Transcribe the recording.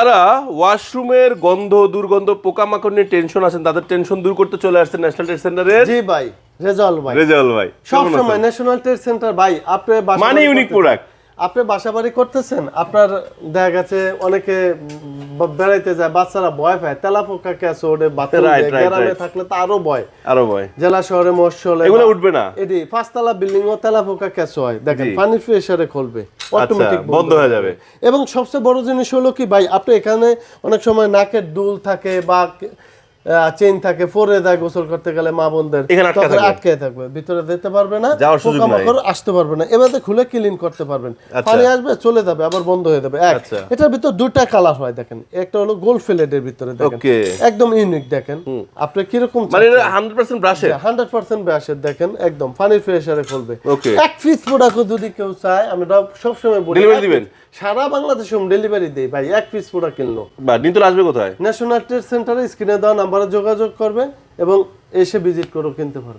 যারা ওয়াশরুমের গন্ধ দুর্গন্ধ পোকামাকড় নিয়ে টেনশন আছেন তাদের টেনশন দূর করতে চলে আসছেন ন্যাশনাল ট্রেড সেন্টারের জি ভাই রেজাউল ভাই সব সময় ন্যাশনাল ট্রেড সেন্টার ভাই আপনি মানে ইউনিক প্রোডাক্ট আপনি বাসাবাড়ি করতেছেন আপনার দেখা গেছে অনেকে বেড়াইতে যায় বাচ্চারা ভয় পায় তেলাপোকা কেঁচো ওঠে গ্রামে থাকলে তো আরো ভয় জেলা শহরে মশলে এগুলো উঠবে না এটি পাঁচতলা বিল্ডিং ও তেলাপোকা কেঁচো হয় দেখেন পানি প্রেসারে খুলবে অটোমেটিক বন্ধ হয়ে যাবে এবং সবচেয়ে বড় জিনিস হলো কি ভাই আপনি এখানে অনেক সময় নাকের দুল থাকে বা চেইন থাকে পরে দেয় গোসল করতে গেলে মা বোনদের আটকে থাকবে ভিতরে যেতে পারবে না পোকামাকড় আসতে পারবে না এবারে খুলে ক্লিন করতে পারবেন পানি আসবে চলে যাবে আবার বন্ধ হয়ে যাবে এটার ভিতর দুটো কালার হয় দেখেন একটা হলো গোল্ড ফিলেটের ভিতরে দেখেন একদম ইউনিক দেখেন আপনি কি রকম মানে 100% ব্রাশের 100% ব্রাশের দেখেন একদম পানি প্রেসারে খুলবে এক পিস প্রোডাক্ট যদি কেউ চায় আমি সব সময় বলি ডেলিভারি দিবেন সারা বাংলাদেশে হোম ডেলিভারি দেই ভাই এক পিস প্রোডাক্ট কিনলো বা নিতে আসবে কোথায় ন্যাশনাল ট্রেড সেন্টারে স্ক্রিনে দেওয়া নাম্বারে যোগাযোগ করবে এবং এসে ভিজিট করে কিনতে পারবে।